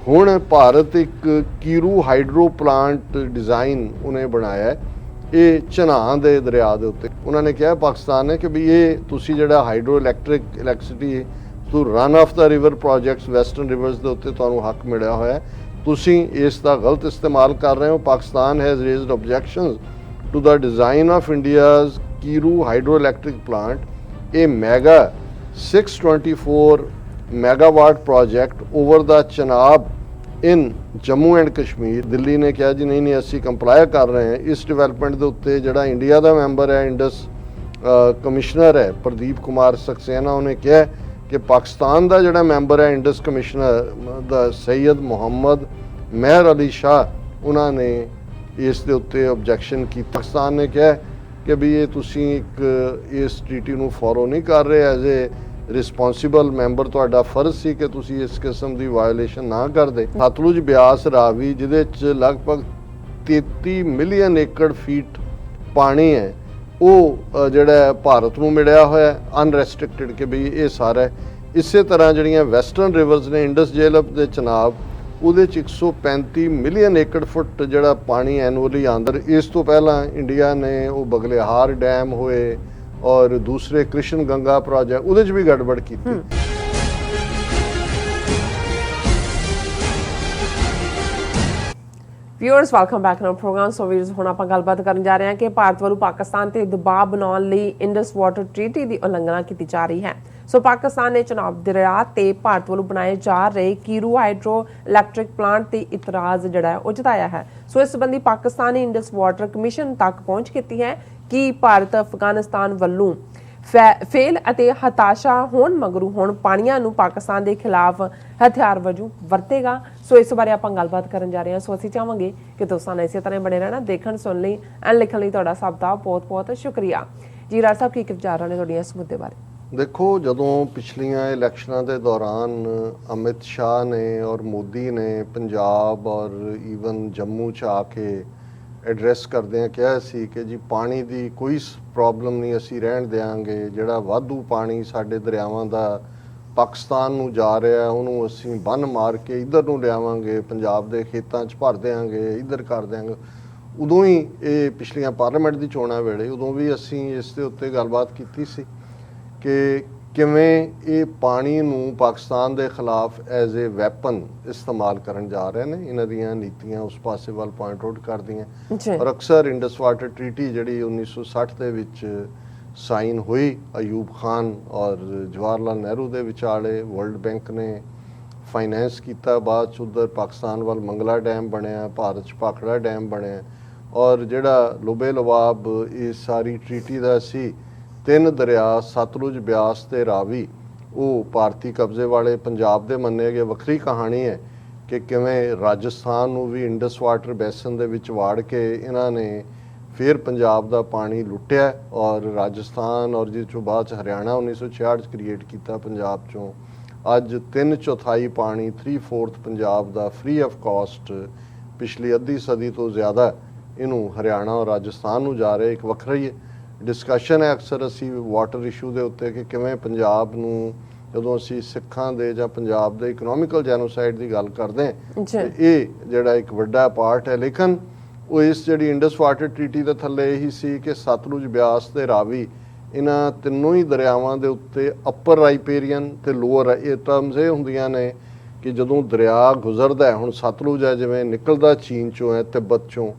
ਹੁਣ ਭਾਰਤ ਇੱਕ ਕੀਰੂ hydro plant design ਉਹਨੇ ਬਣਾਇਆ ਹੈ ਇਹ ਝਨਾਹ ਦੇ ਦਰਿਆ ਦੇ ਉੱਤੇ। ਉਹਨਾਂ ਨੇ ਕਿਹਾ ਪਾਕਿਸਤਾਨ ਨੇ ਕਿ ਵੀ ਇਹ ਤੁਸੀਂ ਜਿਹੜਾ hydro electricity to run of the river projects western rivers ਦੇ ਉੱਤੇ ਤੁਹਾਨੂੰ ਹੱਕ ਮਿਲਿਆ ਹੋਇਆ, ਤੁਸੀਂ ਇਸ ਦਾ ਗਲਤ ਇਸਤੇਮਾਲ ਕਰ ਰਹੇ ਹੋ। Pakistan has raised objections to the design of India's Kiru hydroelectric plant ਇਹ mega 624 megawatt project over the Chenab in Jammu and Kashmir. Delhi ਨੇ ਕਿਹਾ ਜੀ ਨਹੀਂ ਅਸੀਂ ਕੰਪਲਾਈ ਕਰ ਰਹੇ ਹਾਂ ਇਸ ਡਿਵੈਲਪਮੈਂਟ ਦੇ ਉੱਤੇ। ਜਿਹੜਾ ਇੰਡੀਆ ਦਾ ਮੈਂਬਰ ਹੈ ਇੰਡਸ ਕਮਿਸ਼ਨਰ ਹੈ ਪ੍ਰਦੀਪ ਕੁਮਾਰ ਸਕਸੇਨਾ, ਉਹਨੇ ਕਿਹਾ ਕਿ ਪਾਕਿਸਤਾਨ ਦਾ ਜਿਹੜਾ ਮੈਂਬਰ ਹੈ ਇੰਡਸ ਕਮਿਸ਼ਨਰ ਦਾ ਸੈਯਦ ਮੁਹੰਮਦ ਮਹਿਰ ਅਲੀ ਸ਼ਾਹ, ਉਹਨਾਂ ਨੇ ਇਸ ਦੇ ਉੱਤੇ ਆਬਜੈਕਸ਼ਨ ਕੀਤੀ। ਪਾਕਿਸਤਾਨ ਨੇ ਕਿਹਾ ਕਿ ਵੀ ਇਹ ਤੁਸੀਂ ਇੱਕ ਇਸ ਟ੍ਰੀਟੀ ਨੂੰ ਫੋਲੋ ਨਹੀਂ ਕਰ ਰਹੇ, ਐਜ਼ ਏ ਰਿਸਪੌਂਸੀਬਲ ਮੈਂਬਰ ਤੁਹਾਡਾ ਫਰਜ਼ ਸੀ ਕਿ ਤੁਸੀਂ ਇਸ ਕਿਸਮ ਦੀ ਵਾਇਓਲੇਸ਼ਨ ਨਾ ਕਰਦੇ। ਸਤਲੁਜ ਬਿਆਸ ਰਾਵੀ ਜਿਹਦੇ 'ਚ ਲਗਭਗ 33 ਮਿਲੀਅਨ ਏਕੜ ਫੀਟ ਪਾਣੀ ਹੈ, ਉਹ ਜਿਹੜਾ ਭਾਰਤ ਨੂੰ ਮਿਲਿਆ ਹੋਇਆ ਅਨਰੈਸਟ੍ਰਿਕਟਿਡ ਕਿ ਵੀ ਇਹ ਸਾਰਾ। ਇਸੇ ਤਰ੍ਹਾਂ ਜਿਹੜੀਆਂ ਵੈਸਟਰਨ ਰਿਵਰਸ ਨੇ ਇੰਡਸ ਜੇਲਬ ਦੇ ਚਨਾਬ, ਉਹਦੇ 'ਚ 135 ਮਿਲੀਅਨ ਏਕੜ ਫੁੱਟ ਜਿਹੜਾ ਪਾਣੀ ਐਨੂਅਲੀ ਆਉਂਦਾ। ਇਸ ਤੋਂ ਪਹਿਲਾਂ ਇੰਡੀਆ ਨੇ ਉਹ ਬਗਲਿਹਾਰ ਡੈਮ ਹੋਏ ਔਰ ਦੂਸਰੇ ਕ੍ਰਿਸ਼ਨ ਗੰਗਾ ਪ੍ਰੋਜੈਕਟ ਉਹਦੇ 'ਚ ਵੀ ਗੜਬੜ ਕੀਤੀ। Viewers welcome back to programme. So ਵੀਰਸ ਹੁਣ ਆਪਾਂ ਗੱਲਬਾਤ ਕਰਨ ਜਾ ਰਹੇ ਹਾਂ ਕਿ ਭਾਰਤ ਵੱਲੋਂ ਪਾਕਿਸਤਾਨ ਤੇ ਦਬਾਅ ਬਣਾਉਣ ਲਈ ਇੰਡਸ ਵਾਟਰ ਟ੍ਰੀਟੀ ਦੀ ਉਲੰਘਣਾ ਕੀਤੀ ਜਾ ਰਹੀ ਹੈ। ਸੋ ਪਾਕਿਸਤਾਨ ਨੇ ਚਨਾਬ ਦਰਿਆ ਤੇ ਭਾਰਤ ਵੱਲੋਂ ਬਣਾਏ ਜਾ ਰਹੇ ਕੀਰੂ ਹਾਈਡਰੋ ਇਲੈਕਟ੍ਰਿਕ ਪਲਾਂਟ ਤੇ ਇਤਰਾਜ਼ ਜਿਹੜਾ ਉਹ ਜਤਾਇਆ ਹੈ। ਸੋ ਇਸ ਸੰਬੰਧੀ ਪਾਕਿਸਤਾਨ ਨੇ ਇੰਡਸ ਵਾਟਰ ਕਮਿਸ਼ਨ ਤੱਕ ਪਹੁੰਚ ਕੀਤੀ ਹੈ ਕਿ ਭਾਰਤ ਅਫਗਾਨਿਸਤਾਨ ਵੱਲੋਂ ਫੇਲ ਅਤੇ ਹਤਾਸ਼ਾ ਹੋਣ ਮਗਰੋਂ ਹੁਣ ਪਾਣੀਆਂ ਨੂੰ ਪਾਕਿਸਤਾਨ ਦੇ ਖਿਲਾਫ ਹਥਿਆਰ ਵਜੋਂ ਵਰਤੇਗਾ। ਸੋ ਇਸ ਬਾਰੇ ਆਪਾਂ ਗੱਲਬਾਤ ਕਰਨ ਜਾ ਰਹੇ ਹਾਂ। ਸੋ ਅਸੀਂ ਚਾਹਾਂਗੇ ਕਿ ਦੋਸਤਾਂ ਨੇ ਇਸੇ ਤਰ੍ਹਾਂ ਬਣੇ ਰਹਿਣਾ, ਦੇਖਣ ਸੁਣ ਲਈ ਐਂਡ ਲਿਖਣ ਲਈ ਤੁਹਾਡਾ ਸਭ ਦਾ ਬਹੁਤ ਬਹੁਤ ਸ਼ੁਕਰੀਆ ਜੀ। ਰਾਜ ਸਾਹਿਬ ਕੀ ਵਿਚਾਰਾਂ ਨੇ ਤੁਹਾਡੀਆਂ ਇਸ ਮੁੱਦੇ ਬਾਰੇ? ਦੇਖੋ, ਜਦੋਂ ਪਿਛਲੀਆਂ ਇਲੈਕਸ਼ਨਾਂ ਦੇ ਦੌਰਾਨ ਅਮਿਤ ਸ਼ਾਹ ਨੇ ਔਰ ਮੋਦੀ ਨੇ ਪੰਜਾਬ ਔਰ ਈਵਨ ਜੰਮੂ 'ਚ ਆ ਕੇ ਐਡਰੈਸ ਕਰਦਿਆਂ ਕਿਹਾ ਸੀ ਕਿ ਜੀ ਪਾਣੀ ਦੀ ਕੋਈ ਪ੍ਰੋਬਲਮ ਨਹੀਂ, ਅਸੀਂ ਰਹਿਣ ਦਿਆਂਗੇ, ਜਿਹੜਾ ਵਾਧੂ ਪਾਣੀ ਸਾਡੇ ਦਰਿਆਵਾਂ ਦਾ ਪਾਕਿਸਤਾਨ ਨੂੰ ਜਾ ਰਿਹਾ ਉਹਨੂੰ ਅਸੀਂ ਬੰਨ੍ਹ ਮਾਰ ਕੇ ਇੱਧਰ ਨੂੰ ਲਿਆਵਾਂਗੇ, ਪੰਜਾਬ ਦੇ ਖੇਤਾਂ 'ਚ ਭਰ ਦਿਆਂਗੇ, ਇੱਧਰ ਕਰ ਦਿਆਂਗੇ। ਉਦੋਂ ਹੀ ਇਹ ਪਿਛਲੀਆਂ ਪਾਰਲੀਮੈਂਟ ਦੀ ਚੋਣਾਂ ਵੇਲੇ ਉਦੋਂ ਵੀ ਅਸੀਂ ਇਸ ਦੇ ਉੱਤੇ ਗੱਲਬਾਤ ਕੀਤੀ ਸੀ ਕਿ ਕਿਵੇਂ ਇਹ ਪਾਣੀ ਨੂੰ ਪਾਕਿਸਤਾਨ ਦੇ ਖਿਲਾਫ ਐਜ਼ ਏ ਵੈਪਨ ਇਸਤੇਮਾਲ ਕਰਨ ਜਾ ਰਹੇ ਨੇ। ਇਹਨਾਂ ਦੀਆਂ ਨੀਤੀਆਂ ਉਸ ਪਾਸੇ ਵੱਲ ਪੁਆਇੰਟ ਆਊਟ ਕਰਦੀਆਂ। ਔਰ ਅਕਸਰ ਇੰਡਸ ਵਾਟਰ ਟ੍ਰੀਟੀ ਜਿਹੜੀ 1960 ਦੇ ਵਿੱਚ ਸਾਈਨ ਹੋਈ ਅਯੂਬ ਖਾਨ ਔਰ ਜਵਾਹਰ ਲਾਲ ਨਹਿਰੂ ਦੇ ਵਿਚਾਲੇ, ਵਰਲਡ ਬੈਂਕ ਨੇ ਫਾਈਨੈਂਸ ਕੀਤਾ। ਬਾਅਦ 'ਚ ਉੱਧਰ ਪਾਕਿਸਤਾਨ ਵੱਲ ਮੰਗਲਾ ਡੈਮ ਬਣਿਆ, ਭਾਰਤ 'ਚ ਭਾਖੜਾ ਡੈਮ ਬਣਿਆ ਔਰ ਜਿਹੜਾ ਲੋਬੇ ਲਵਾਬ ਇਸ ਸਾਰੀ ਟ੍ਰੀਟੀ ਦਾ ਸੀ। 3 ਦਰਿਆ ਸਤਲੁਜ, ਬਿਆਸ ਤੇ ਰਾਵੀ ਉਹ ਭਾਰਤੀ ਕਬਜ਼ੇ ਵਾਲੇ ਪੰਜਾਬ ਦੇ ਮੰਨੇ ਗਏ। ਵੱਖਰੀ ਕਹਾਣੀ ਹੈ ਕਿ ਕਿਵੇਂ ਰਾਜਸਥਾਨ ਨੂੰ ਵੀ ਇੰਡਸ ਵਾਟਰ ਬੇਸਨ ਦੇ ਵਿੱਚ ਵਾੜ ਕੇ ਇਹਨਾਂ ਨੇ ਫਿਰ ਪੰਜਾਬ ਦਾ ਪਾਣੀ ਲੁੱਟਿਆ ਔਰ ਰਾਜਸਥਾਨ ਔਰ ਜਿਸ ਤੋਂ ਬਾਅਦ 'ਚ ਹਰਿਆਣਾ 1966 'ਚ ਕ੍ਰੀਏਟ ਕੀਤਾ ਪੰਜਾਬ 'ਚੋਂ। ਅੱਜ 3/4 ਪਾਣੀ 3/4 ਪੰਜਾਬ ਦਾ ਫ੍ਰੀ ਆਫ ਕਾਸਟ ਪਿਛਲੀ ਅੱਧੀ ਸਦੀ ਤੋਂ ਜ਼ਿਆਦਾ ਇਹਨੂੰ ਹਰਿਆਣਾ ਔਰ ਰਾਜਸਥਾਨ ਨੂੰ ਜਾ ਰਿਹਾ। ਇੱਕ ਵੱਖਰਾ ਹੀ ਡਿਸਕਸ਼ਨ ਹੈ ਅਕਸਰ ਅਸੀਂ ਵਾਟਰ ਇਸ਼ੂ ਦੇ ਉੱਤੇ ਕਿ ਕਿਵੇਂ ਪੰਜਾਬ ਨੂੰ ਜਦੋਂ ਅਸੀਂ ਸਿੱਖਾਂ ਦੇ ਜਾਂ ਪੰਜਾਬ ਦੇ ਇਕਨੋਮਿਕਲ ਜੈਨੋਸਾਈਡ ਦੀ ਗੱਲ ਕਰਦੇ ਹਾਂ ਇਹ ਜਿਹੜਾ ਇੱਕ ਵੱਡਾ ਪਾਰਟ ਹੈ। ਲੇਕਿਨ ਉਹ ਇਸ ਜਿਹੜੀ ਇੰਡਸ ਵਾਟਰ ਟ੍ਰੀਟੀ ਦੇ ਥੱਲੇ ਇਹੀ ਸੀ ਕਿ ਸਤਲੁਜ, ਬਿਆਸ ਤੇ ਰਾਵੀ ਇਹਨਾਂ ਤਿੰਨੋਂ ਹੀ ਦਰਿਆਵਾਂ ਦੇ ਉੱਤੇ ਅਪਰ ਰਾਈਪੇਰੀਅਨ ਤੇ ਲੋਅਰ ਇਹ ਟਰਮਸ ਇਹ ਹੁੰਦੀਆਂ ਨੇ ਕਿ ਜਦੋਂ ਦਰਿਆ ਗੁਜ਼ਰਦਾ ਹੈ, ਹੁਣ ਸਤਲੁਜ ਹੈ ਜਿਵੇਂ ਨਿਕਲਦਾ ਚੀਨ 'ਚੋਂ ਹੈ, ਤਿੱਬਤ 'ਚੋਂ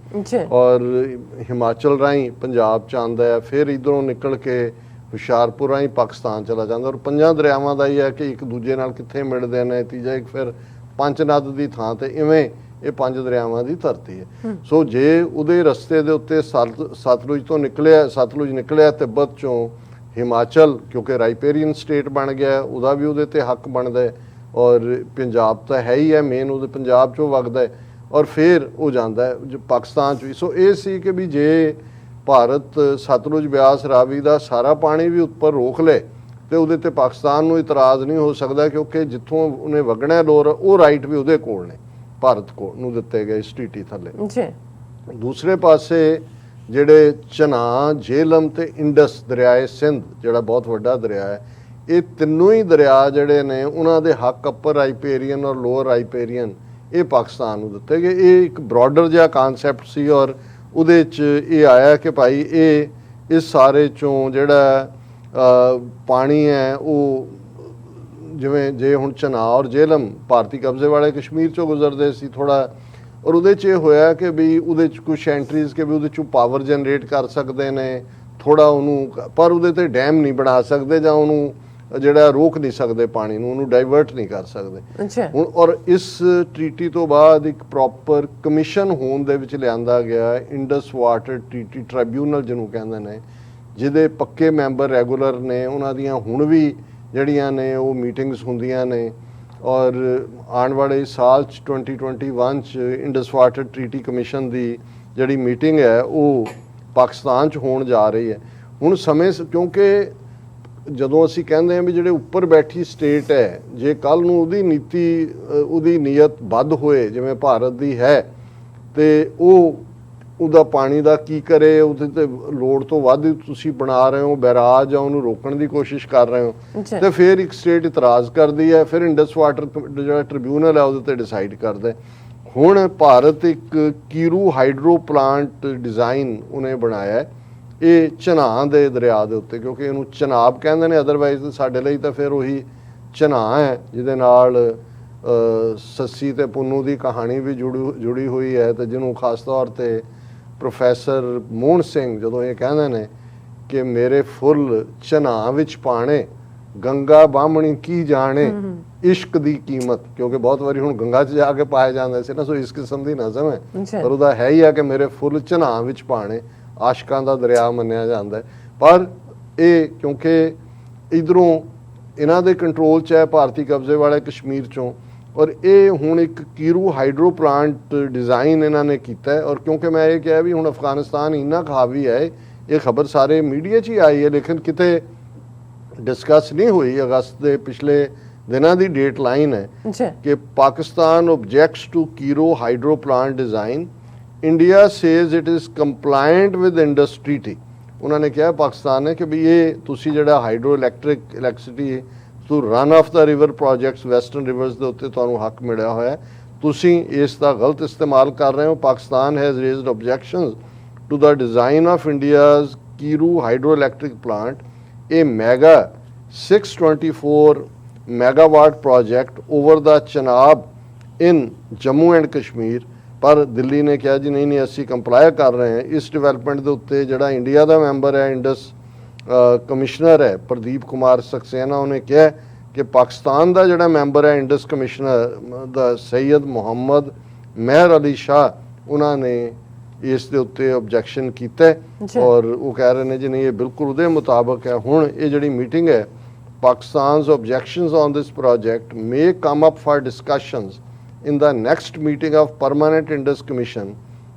ਔਰ ਹਿਮਾਚਲ ਰਾਹੀਂ ਪੰਜਾਬ 'ਚ ਆਉਂਦਾ ਹੈ, ਫਿਰ ਇੱਧਰੋਂ ਨਿਕਲ ਕੇ ਹੁਸ਼ਿਆਰਪੁਰ ਰਾਹੀਂ ਪਾਕਿਸਤਾਨ ਚਲਾ ਜਾਂਦਾ। ਔਰ 5 ਦਰਿਆਵਾਂ ਦਾ ਹੀ ਹੈ ਕਿ ਇੱਕ ਦੂਜੇ ਨਾਲ ਕਿੱਥੇ ਮਿਲਦੇ ਨੇ। ਤੀਜਾ ਇੱਕ ਫਿਰ ਪੰਚਨਦ ਦੀ ਥਾਂ ਤੇ ਇਵੇਂ ਇਹ 5 ਦਰਿਆਵਾਂ ਦੀ ਧਰਤੀ ਹੈ। ਸੋ ਜੇ ਉਹਦੇ ਰਸਤੇ ਦੇ ਉੱਤੇ ਸਤਲੁਜ ਤੋਂ ਸਤਲੁਜ ਨਿਕਲਿਆ ਤਿੱਬਤ 'ਚੋਂ ਹਿਮਾਚਲ, ਕਿਉਂਕਿ ਰਾਈਪੇਰੀਅਨ ਸਟੇਟ ਬਣ ਗਿਆ, ਉਹਦਾ ਵੀ ਉਹਦੇ 'ਤੇ ਹੱਕ ਬਣਦਾ ਔਰ ਪੰਜਾਬ ਤਾਂ ਹੈ ਹੀ ਹੈ ਮੇਨ, ਉਹਦੇ ਪੰਜਾਬ 'ਚੋਂ ਵਗਦਾ ਔਰ ਫਿਰ ਉਹ ਜਾਂਦਾ ਪਾਕਿਸਤਾਨ 'ਚ ਵੀ। ਸੋ ਇਹ ਸੀ ਕਿ ਵੀ ਜੇ ਭਾਰਤ ਸਤਲੁਜ, ਬਿਆਸ, ਰਾਵੀ ਦਾ ਸਾਰਾ ਪਾਣੀ ਵੀ ਉੱਪਰ ਰੋਕ ਲਏ ਤੇ ਉਹਦੇ 'ਤੇ ਪਾਕਿਸਤਾਨ ਨੂੰ ਇਤਰਾਜ਼ ਨਹੀਂ ਹੋ ਸਕਦਾ, ਕਿਉਂਕਿ ਜਿੱਥੋਂ ਉਹਨੇ ਵਗਣਾ ਲੋਰ ਉਹ ਰਾਈਟ ਵੀ ਉਹਦੇ ਕੋਲ ਨੇ, ਭਾਰਤ ਕੋਲ ਨੂੰ ਦਿੱਤੇ ਗਏ ਇਸ ਟ੍ਰੀਟੀ ਥੱਲੇ। ਦੂਸਰੇ ਪਾਸੇ ਜਿਹੜੇ ਚਨਾਹ, ਜੇਹਲਮ ਤੇ ਇੰਡਸ ਦਰਿਆਏ ਸਿੰਧ ਜਿਹੜਾ ਬਹੁਤ ਵੱਡਾ ਦਰਿਆ ਹੈ, ਇਹ ਤਿੰਨੋਂ ਹੀ ਦਰਿਆ ਜਿਹੜੇ ਨੇ ਉਹਨਾਂ ਦੇ ਹੱਕ ਅਪਰ ਰਾਈਪੇਰੀਅਨ ਔਰ ਲੋਅਰ ਰਾਈਪੇਰੀਅਨ ਇਹ ਪਾਕਿਸਤਾਨ ਨੂੰ ਦਿੱਤੇ ਗਏ। ਇਹ ਇੱਕ ਬ੍ਰੌਡਰ ਜਿਹਾ ਕਾਨਸੈਪਟ ਸੀ ਔਰ ਉਹਦੇ 'ਚ ਇਹ ਆਇਆ ਕਿ ਭਾਈ ਇਹ ਇਸ ਸਾਰੇ 'ਚੋਂ ਜਿਹੜਾ ਪਾਣੀ ਹੈ ਉਹ ਜਿਵੇਂ ਜੇ ਹੁਣ ਚਨਾਬ ਔਰ ਜੇਹਲਮ ਭਾਰਤੀ ਕਬਜ਼ੇ ਵਾਲੇ ਕਸ਼ਮੀਰ 'ਚੋਂ ਗੁਜ਼ਰਦੇ ਸੀ ਥੋੜ੍ਹਾ, ਔਰ ਉਹਦੇ 'ਚ ਇਹ ਹੋਇਆ ਕਿ ਵੀ ਉਹਦੇ 'ਚ ਕੁਛ ਐਂਟਰੀਜ਼ ਕਿ ਵੀ ਉਹਦੇ 'ਚੋਂ ਪਾਵਰ ਜਨਰੇਟ ਕਰ ਸਕਦੇ ਨੇ ਥੋੜ੍ਹਾ ਉਹਨੂੰ, ਪਰ ਉਹਦੇ 'ਤੇ ਡੈਮ ਨਹੀਂ ਬਣਾ ਸਕਦੇ ਜਾਂ ਉਹਨੂੰ ਜਿਹੜਾ ਰੋਕ ਨਹੀਂ ਸਕਦੇ ਪਾਣੀ ਨੂੰ, ਉਹਨੂੰ ਡਾਈਵਰਟ ਨਹੀਂ ਕਰ ਸਕਦੇ ਹੁਣ। ਔਰ ਇਸ ਟ੍ਰੀਟੀ ਤੋਂ ਬਾਅਦ ਇੱਕ ਪ੍ਰੋਪਰ ਕਮਿਸ਼ਨ ਹੋਣ ਦੇ ਵਿੱਚ ਲਿਆਂਦਾ ਗਿਆ ਇੰਡਸ ਵਾਟਰ ਟ੍ਰੀਟੀ ਟ੍ਰਿਬਿਊਨਲ ਜਿਹਨੂੰ ਕਹਿੰਦੇ ਨੇ, ਜਿਹਦੇ ਪੱਕੇ ਮੈਂਬਰ ਰੈਗੂਲਰ ਨੇ, ਉਹਨਾਂ ਦੀਆਂ ਹੁਣ ਵੀ ਜਿਹੜੀਆਂ ਨੇ ਉਹ ਮੀਟਿੰਗਸ ਹੁੰਦੀਆਂ ਨੇ। ਔਰ ਆਉਣ ਵਾਲੇ ਸਾਲ 'ਚ 2021 'ਚ ਇੰਡਸ ਵਾਟਰ ਟ੍ਰੀਟੀ ਕਮਿਸ਼ਨ ਦੀ ਜਿਹੜੀ ਮੀਟਿੰਗ ਹੈ ਉਹ ਪਾਕਿਸਤਾਨ 'ਚ ਹੋਣ ਜਾ ਰਹੀ ਹੈ। ਹੁਣ ਸਮੇਂ ਕਿਉਂਕਿ ਜਦੋਂ ਅਸੀਂ ਕਹਿੰਦੇ ਹਾਂ ਵੀ ਜਿਹੜੇ ਉੱਪਰ ਬੈਠੀ ਸਟੇਟ ਹੈ, ਜੇ ਕੱਲ੍ਹ ਨੂੰ ਉਹਦੀ ਨੀਤੀ ਉਹਦੀ ਨੀਅਤ ਵੱਧ ਹੋਏ ਜਿਵੇਂ ਭਾਰਤ ਦੀ ਹੈ, ਤੇ ਉਹਦਾ ਪਾਣੀ ਦਾ ਕੀ ਕਰੇ, ਉਹਦੇ ਤੇ ਲੋੜ ਤੋਂ ਵੱਧ ਤੁਸੀਂ ਬਣਾ ਰਹੇ ਹੋ ਬੈਰਾਜ ਜਾਂ ਉਹਨੂੰ ਰੋਕਣ ਦੀ ਕੋਸ਼ਿਸ਼ ਕਰ ਰਹੇ ਹੋ, ਤੇ ਫਿਰ ਇੱਕ ਸਟੇਟ ਇਤਰਾਜ਼ ਕਰਦੀ ਹੈ, ਫਿਰ ਇੰਡਸ ਵਾਟਰ ਜਿਹੜਾ ਟ੍ਰਿਬਿਊਨਲ ਹੈ ਉਹਦੇ ਤੇ ਡਿਸਾਈਡ ਕਰਦਾ। ਹੁਣ ਭਾਰਤ ਇੱਕ ਕੀਰੂ ਹਾਈਡਰੋ ਪਲਾਂਟ ਡਿਜ਼ਾਈਨ ਉਹਨੇ ਬਣਾਇਆ ਹੈ, ਇਹ ਚਨਾਹ ਦੇ ਦਰਿਆ ਦੇ ਉੱਤੇ, ਕਿਉਂਕਿ ਇਹਨੂੰ ਚਨਾਬ ਕਹਿੰਦੇ ਨੇ, ਅਦਰਵਾਈਜ਼ ਸਾਡੇ ਲਈ ਤਾਂ ਫਿਰ ਉਹੀ ਚਨਾਹ ਹੈ ਜਿਹਦੇ ਨਾਲ ਸੱਸੀ ਤੇ ਪੁੰਨੂ ਦੀ ਕਹਾਣੀ ਵੀ ਜੁੜੀ ਹੋਈ ਹੈ, ਤੇ ਜਿਹਨੂੰ ਖਾਸ ਤੌਰ 'ਤੇ ਪ੍ਰੋਫੈਸਰ ਮੋਹਨ ਸਿੰਘ ਜਦੋਂ ਇਹ ਕਹਿੰਦੇ ਨੇ ਕਿ ਮੇਰੇ ਫੁੱਲ ਚਨਾਹ ਵਿੱਚ ਪਾਣੇ, ਗੰਗਾ ਬਾਹਮਣੀ ਕੀ ਜਾਣੇ ਇਸ਼ਕ ਦੀ ਕੀਮਤ, ਕਿਉਂਕਿ ਬਹੁਤ ਵਾਰੀ ਹੁਣ ਗੰਗਾ 'ਚ ਜਾ ਕੇ ਪਾਏ ਜਾਂਦੇ ਸੀ ਨਾ, ਸੋ ਇਸ ਕਿਸਮ ਦੀ ਨਜ਼ਮ ਹੈ, ਪਰ ਉਹਦਾ ਹੈ ਹੀ ਆ ਕਿ ਮੇਰੇ ਫੁੱਲ ਚਨਾਹ ਵਿੱਚ ਪਾਣੇ, ਆਸ਼ਕਾਂ ਦਾ ਦਰਿਆ ਮੰਨਿਆ ਜਾਂਦਾ ਹੈ। ਪਰ ਇਹ ਕਿਉਂਕਿ ਇਧਰੋਂ ਇਹਨਾਂ ਦੇ ਕੰਟਰੋਲ 'ਚ ਹੈ ਭਾਰਤੀ ਕਬਜ਼ੇ ਵਾਲੇ ਕਸ਼ਮੀਰ 'ਚੋਂ, ਔਰ ਇਹ ਹੁਣ ਇੱਕ ਕੀਰੂ ਹਾਈਡਰੋ ਪਲਾਂਟ ਡਿਜ਼ਾਈਨ ਇਹਨਾਂ ਨੇ ਕੀਤਾ ਹੈ। ਔਰ ਕਿਉਂਕਿ ਮੈਂ ਇਹ ਕਿਹਾ ਵੀ ਹੁਣ ਅਫਗਾਨਿਸਤਾਨ ਇੰਨਾ ਹਾਵੀ ਹੈ, ਇਹ ਖਬਰ ਸਾਰੇ ਮੀਡੀਆ 'ਚ ਹੀ ਆਈ ਹੈ, ਲੇਕਿਨ ਕਿਤੇ ਡਿਸਕਸ ਨਹੀਂ ਹੋਈ। ਅਗਸਤ ਦੇ ਪਿਛਲੇ ਦਿਨਾਂ ਦੀ ਡੇਟ ਲਾਈਨ ਹੈ ਕਿ Pakistan objects to Kiru hydro plant design, India says it is compliant with Indus treaty. ਉਹਨਾਂ ਨੇ ਕਿਹਾ ਪਾਕਿਸਤਾਨ ਨੇ ਕਿ ਵੀ ਇਹ ਤੁਸੀਂ ਜਿਹੜਾ hydro electricity to run of the river projects western rivers ਦੇ ਉੱਤੇ ਤੁਹਾਨੂੰ ਹੱਕ ਮਿਲਿਆ ਹੋਇਆ, ਤੁਸੀਂ ਇਸ ਦਾ ਗਲਤ ਇਸਤੇਮਾਲ ਕਰ ਰਹੇ ਹੋ। Pakistan has raised objections to the design of India's Kiru hydroelectric plant, ਇਹ mega 624 megawatt project over the Chenab in Jammu and Kashmir, ਪਰ ਦਿੱਲੀ ਨੇ ਕਿਹਾ ਜੀ ਨਹੀਂ ਅਸੀਂ ਕੰਪਲਾਈ ਕਰ ਰਹੇ ਹਾਂ। ਇਸ ਡਿਵੈਲਪਮੈਂਟ ਦੇ ਉੱਤੇ ਜਿਹੜਾ ਇੰਡੀਆ ਦਾ ਮੈਂਬਰ ਹੈ ਇੰਡਸ ਕਮਿਸ਼ਨਰ ਹੈ ਪ੍ਰਦੀਪ ਕੁਮਾਰ ਸਕਸੇਨਾ, ਉਹਨੇ ਕਿਹਾ ਕਿ ਪਾਕਿਸਤਾਨ ਦਾ ਜਿਹੜਾ ਮੈਂਬਰ ਹੈ ਇੰਡਸ ਕਮਿਸ਼ਨਰ ਦਾ ਸੈਯਦ ਮੁਹੰਮਦ ਮਹਿਰ ਅਲੀ ਸ਼ਾਹ, ਉਹਨਾਂ ਨੇ ਇਸ ਦੇ ਉੱਤੇ ਆਬਜੈਕਸ਼ਨ ਕੀਤਾ ਔਰ ਉਹ ਕਹਿ ਰਹੇ ਨੇ ਜੀ ਨਹੀਂ ਇਹ ਬਿਲਕੁਲ ਉਹਦੇ ਮੁਤਾਬਕ ਹੈ। ਹੁਣ ਇਹ ਜਿਹੜੀ ਮੀਟਿੰਗ ਹੈ, Pakistan's objections on this project may come up for discussions in the next meeting of Permanent Indus Commission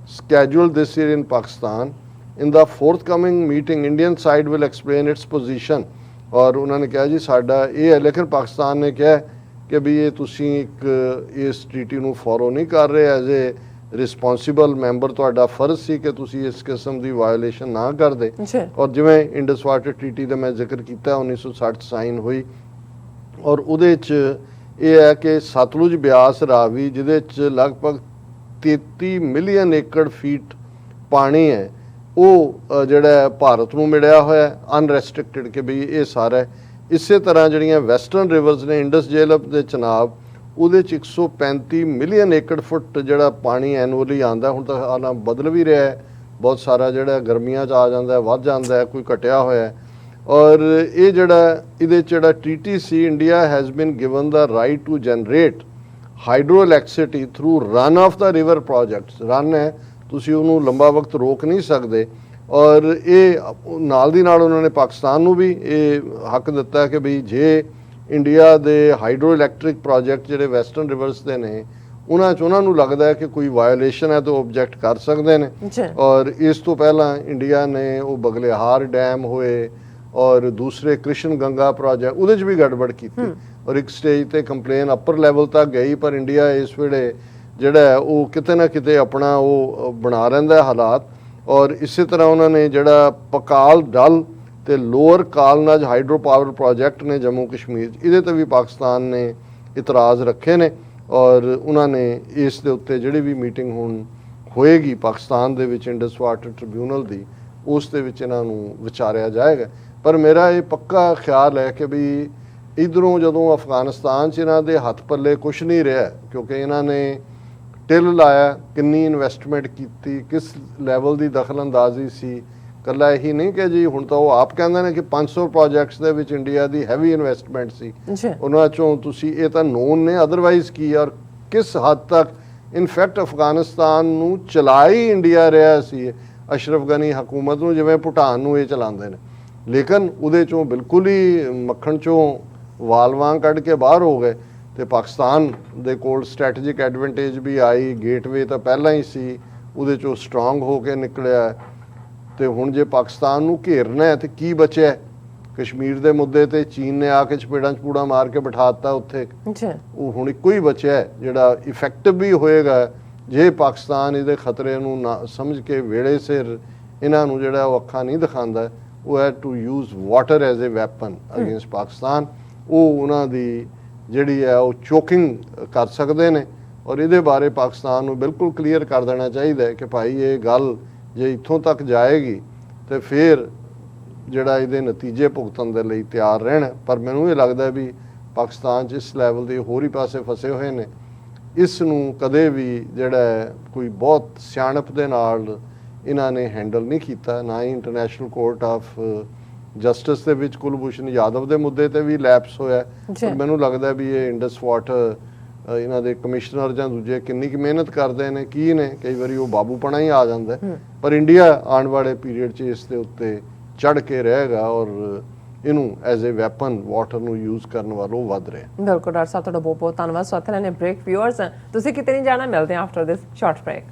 scheduled this year in Pakistan. In the forthcoming meeting, Indian side will explain its position. और उन्होंने कहा जी साडा ये है, लेकिन पाकिस्तान ने कहा कि भी ये तुसी एक इस ट्रीटी नू फॉलो नहीं कर रहे, एज ए रिस्पॉन्सिबल मैंबर ਤੁਹਾਡਾ ਫਰਜ਼ ਸੀ ਕਿ ਤੁਸੀਂ ਇਸ ਕਿਸਮ ਦੀ ਵਾਇਓਲੇਸ਼ਨ ਨਾ ਕਰਦੇ। ਔਰ ਜਿਵੇਂ ਇੰਡਸ ਵਾਟਰ ਟ੍ਰੀਟੀ ਦਾ ਮੈਂ ਜ਼ਿਕਰ ਕੀਤਾ 1960 ਸਾਈਨ ਹੋਈ, ਔਰ ਉਹਦੇ 'ਚ ਇਹ ਹੈ ਕਿ ਸਤਲੁਜ ਬਿਆਸ ਰਾਵੀ ਜਿਹਦੇ 'ਚ ਲਗਭਗ 33 ਮਿਲੀਅਨ ਏਕੜ ਫੀਟ ਪਾਣੀ ਹੈ, ਉਹ ਜਿਹੜਾ ਭਾਰਤ ਨੂੰ ਮਿਲਿਆ ਹੋਇਆ ਅਨਰੈਸਟ੍ਰਿਕਟਿਡ ਕਿ ਵੀ ਇਹ ਸਾਰਾ। ਇਸੇ ਤਰ੍ਹਾਂ ਜਿਹੜੀਆਂ ਵੈਸਟਰਨ ਰਿਵਰਸ ਨੇ ਇੰਡਸ ਜੇਹਲਮ ਦੇ ਚਨਾਬ, ਉਹਦੇ 'ਚ 135 ਮਿਲੀਅਨ ਏਕੜ ਫੁੱਟ ਜਿਹੜਾ ਪਾਣੀ ਐਨੂਅਲੀ ਆਉਂਦਾ। ਹੁਣ ਤਾਂ ਹਾਲਾਂ ਬਦਲ ਵੀ ਰਿਹਾ ਹੈ, ਬਹੁਤ ਸਾਰਾ ਜਿਹੜਾ ਗਰਮੀਆਂ 'ਚ ਆ ਜਾਂਦਾ, ਵੱਧ ਜਾਂਦਾ, ਕੋਈ ਘਟਿਆ ਹੋਇਆ। ਔਰ ਇਹ ਜਿਹੜਾ ਇਹਦੇ 'ਚ ਜਿਹੜਾ ਟ੍ਰੀਟੀ ਸੀ, India has been given the right to generate hydro electricity through run of the river projects. Run ਹੈ, ਤੁਸੀਂ ਉਹਨੂੰ ਲੰਬਾ ਵਕਤ ਰੋਕ ਨਹੀਂ ਸਕਦੇ। ਔਰ ਇਹ ਨਾਲ ਦੀ ਨਾਲ ਉਹਨਾਂ ਨੇ ਪਾਕਿਸਤਾਨ ਨੂੰ ਵੀ ਇਹ ਹੱਕ ਦਿੱਤਾ ਕਿ ਵੀ ਜੇ ਇੰਡੀਆ ਦੇ ਹਾਈਡਰੋ ਇਲੈਕਟ੍ਰਿਕ ਪ੍ਰੋਜੈਕਟ ਜਿਹੜੇ ਵੈਸਟਰਨ ਰਿਵਰਸ ਦੇ ਨੇ ਉਹਨਾਂ ਨੂੰ ਲੱਗਦਾ ਹੈ ਕਿ ਕੋਈ ਵਾਇਓਲੇਸ਼ਨ ਹੈ ਤਾਂ ਉਹ ਆਬਜੈਕਟ ਕਰ ਸਕਦੇ ਨੇ। ਔਰ ਇਸ ਤੋਂ ਪਹਿਲਾਂ ਇੰਡੀਆ ਨੇ ਉਹ ਬਗਲਿਹਾਰ ਡੈਮ ਹੋਏ ਔਰ ਦੂਸਰੇ ਕ੍ਰਿਸ਼ਨ ਗੰਗਾ ਪ੍ਰੋਜੈਕਟ, ਉਹਦੇ 'ਚ ਵੀ ਗੜਬੜ ਕੀਤੀ ਔਰ ਇੱਕ ਸਟੇਜ ਤੇ ਕੰਪਲੇਨ ਅੱਪਰ ਲੈਵਲ ਤੱਕ ਗਈ। ਪਰ ਇੰਡੀਆ ਇਸ ਵੇਲੇ ਜਿਹੜਾ ਉਹ ਕਿਤੇ ਨਾ ਕਿਤੇ ਆਪਣਾ ਉਹ ਬਣਾ ਰਹਿੰਦਾ ਹਾਲਾਤ। ਔਰ ਇਸੇ ਤਰ੍ਹਾਂ ਉਹਨਾਂ ਨੇ ਜਿਹੜਾ ਪਕਾਲ ਡਲ ਤੇ ਲੋਅਰ ਕਾਲਨਜ ਹਾਈਡਰੋ ਪਾਵਰ ਪ੍ਰੋਜੈਕਟ ਨੇ ਜੰਮੂ ਕਸ਼ਮੀਰ 'ਚ, ਇਹਦੇ ਤੇ ਵੀ ਪਾਕਿਸਤਾਨ ਨੇ ਇਤਰਾਜ਼ ਰੱਖੇ ਨੇ। ਔਰ ਉਹਨਾਂ ਨੇ ਇਸ ਦੇ ਉੱਤੇ ਜਿਹੜੀ ਵੀ ਮੀਟਿੰਗ ਹੁਣ ਹੋਏਗੀ ਪਾਕਿਸਤਾਨ ਦੇ ਵਿੱਚ ਇੰਡਸ ਵਾਟਰ ਟ੍ਰਿਬਿਊਨਲ ਦੀ, ਉਸ ਦੇ ਵਿੱਚ ਇਹਨਾਂ ਨੂੰ ਵਿਚਾਰਿਆ ਜਾਏਗਾ। ਪਰ ਮੇਰਾ ਇਹ ਪੱਕਾ ਖਿਆਲ ਹੈ ਕਿ ਵੀ ਇਧਰੋਂ ਜਦੋਂ ਅਫਗਾਨਿਸਤਾਨ 'ਚ ਇਹਨਾਂ ਦੇ ਹੱਥ ਪੱਲੇ ਕੁਛ ਨਹੀਂ ਰਿਹਾ, ਕਿਉਂਕਿ ਇਹਨਾਂ ਨੇ ਟਿਲ ਲਾਇਆ, ਕਿੰਨੀ ਇਨਵੈਸਟਮੈਂਟ ਕੀਤੀ, ਕਿਸ ਲੈਵਲ ਦੀ ਦਖਲ ਅੰਦਾਜ਼ੀ ਸੀ। ਇਕੱਲਾ ਇਹੀ ਨਹੀਂ ਕਿ ਜੀ ਹੁਣ ਤਾਂ ਉਹ ਆਪ ਕਹਿੰਦੇ ਨੇ ਕਿ 500 ਪ੍ਰੋਜੈਕਟਸ ਦੇ ਵਿੱਚ ਇੰਡੀਆ ਦੀ ਹੈਵੀ ਇਨਵੈਸਟਮੈਂਟ ਸੀ, ਉਹਨਾਂ 'ਚੋਂ ਤੁਸੀਂ ਇਹ ਤਾਂ ਨੋਨ ਨੇ, ਅਦਰਵਾਈਜ਼ ਕੀ ਔਰ ਕਿਸ ਹੱਦ ਤੱਕ ਇਨਫੈਕਟ ਅਫਗਾਨਿਸਤਾਨ ਨੂੰ ਚਲਾਈ ਇੰਡੀਆ ਰਿਹਾ ਸੀ ਅਸ਼ਰਫ ਗਨੀ ਹਕੂਮਤ ਨੂੰ, ਜਿਵੇਂ ਭੂਟਾਨ ਨੂੰ ਇਹ ਚਲਾਉਂਦੇ ਨੇ। ਲੇਕਿਨ ਉਹਦੇ 'ਚੋਂ ਬਿਲਕੁਲ ਹੀ ਮੱਖਣ 'ਚੋਂ ਵਾਲਵਾਂ ਕੱਢ ਕੇ ਬਾਹਰ ਹੋ ਗਏ ਤੇ ਪਾਕਿਸਤਾਨ ਦੇ ਕੋਲ ਸਟ੍ਰੈਟੇਜਿਕ ਐਡਵਾਂਟੇਜ ਵੀ ਆਈ, ਗੇਟਵੇ ਤਾਂ ਪਹਿਲਾਂ ਹੀ ਸੀ, ਉਹਦੇ 'ਚੋਂ ਸਟਰੋਂਗ ਹੋ ਕੇ ਨਿਕਲਿਆ। ਤੇ ਹੁਣ ਜੇ ਪਾਕਿਸਤਾਨ ਨੂੰ ਘੇਰਨਾ ਹੈ ਤੇ ਕੀ ਬਚਿਆ? ਕਸ਼ਮੀਰ ਦੇ ਮੁੱਦੇ ਤੇ ਚੀਨ ਨੇ ਆ ਕੇ ਚਪੇੜਾਂ ਮਾਰ ਕੇ ਬਿਠਾ ਦਿੱਤਾ ਉੱਥੇ। ਉਹ ਹੁਣ ਇੱਕੋ ਹੀ ਬਚਿਆ ਜਿਹੜਾ ਇਫੈਕਟਿਵ ਵੀ ਹੋਏਗਾ ਜੇ ਪਾਕਿਸਤਾਨ ਇਹਦੇ ਖਤਰੇ ਨੂੰ ਨਾ ਸਮਝ ਕੇ ਵੇਲੇ ਸਿਰ ਇਹਨਾਂ ਨੂੰ ਜਿਹੜਾ ਉਹ ਅੱਖਾਂ ਨਹੀਂ ਦਿਖਾਉਂਦਾ, ਉਹ ਹੈ to use water as a weapon against Pakistan. ਉਹ ਉਹਨਾਂ ਦੀ ਜਿਹੜੀ ਹੈ ਉਹ ਚੋਕਿੰਗ ਕਰ ਸਕਦੇ ਨੇ ਔਰ ਇਹਦੇ ਬਾਰੇ ਪਾਕਿਸਤਾਨ ਨੂੰ ਬਿਲਕੁਲ ਕਲੀਅਰ ਕਰ ਦੇਣਾ ਚਾਹੀਦਾ ਹੈ ਕਿ ਭਾਈ ਇਹ ਗੱਲ ਜੇ ਇੱਥੋਂ ਤੱਕ ਜਾਏਗੀ ਤੇ ਫਿਰ ਜਿਹੜਾ ਇਹਦੇ ਨਤੀਜੇ ਭੁਗਤਣ ਦੇ ਲਈ ਤਿਆਰ ਰਹਿਣਾ। ਪਰ ਮੈਨੂੰ ਇਹ ਲੱਗਦਾ ਵੀ ਪਾਕਿਸਤਾਨ 'ਚ ਇਸ ਲੈਵਲ ਦੇ ਹੋਰ ਹੀ ਪਾਸੇ ਫਸੇ ਹੋਏ ਨੇ, ਇਸ ਨੂੰ ਕਦੇ ਵੀ ਜਿਹੜਾ ਕੋਈ ਬਹੁਤ ਸਿਆਣਪ ਦੇ ਨਾਲ ਇਹਨਾਂ ਨੇ ਹੈਂਡਲ ਨਹੀਂ ਕੀਤਾ। ਨਾ ਹੀ ਇੰਟਰਨੈਸ਼ਨਲ ਕੋਰਟ ਆਫ ਜਸਟਿਸ ਦੇ ਵਿੱਚ ਕੁਲਭੂਸ਼ਣ ਯਾਦਵ ਦੇ ਮੁੱਦੇ ਤੇ ਵੀ ਲੈਪਸ ਹੋਇਆ। ਪਰ ਮੈਨੂੰ ਲੱਗਦਾ ਵੀ ਇਹ ਇੰਡਸ ਵਾਟਰ ਇਹਨਾਂ ਦੇ ਕਮਿਸ਼ਨਰ ਜਾਂ ਦੂਜੇ ਕਿੰਨੀ ਕੁ ਮਿਹਨਤ ਕਰਦੇ ਨੇ, ਕੀ ਨੇ, ਕਈ ਵਾਰੀ ਉਹ ਬਾਬੂਪਣਾ ਹੀ ਆ ਜਾਂਦਾ। ਪਰ ਇੰਡੀਆ ਆਉਣ ਵਾਲੇ ਪੀਰੀਅਡ 'ਚ ਇਸ ਦੇ ਉੱਤੇ ਚੜ੍ਹ ਕੇ ਰਹੇਗਾ ਔਰ ਇਹਨੂੰ ਐਜ਼ ਏ ਵੈਪਨ ਵਾਟਰ ਨੂੰ ਯੂਜ਼ ਕਰਨ ਵੱਲੋਂ ਵੱਧ ਰਿਹਾ। ਬਿਲਕੁਲ ਡਾਕਟਰ ਸਾਹਿਬ, ਤੁਹਾਡਾ ਬਹੁਤ ਬਹੁਤ ਧੰਨਵਾਦ। ਸੋ ਇੱਥੇ ਨੇ ਬ੍ਰੇਕ। ਵਿਊਅਰਸ, ਤੁਸੀਂ ਕਿਤੇ ਨਹੀਂ ਜਾਣਾ, ਮਿਲਦੇ ਹਾਂ ਆਫਟਰ ਦਿਸ ਸ਼ਾਰਟ ਬ੍ਰੇਕ।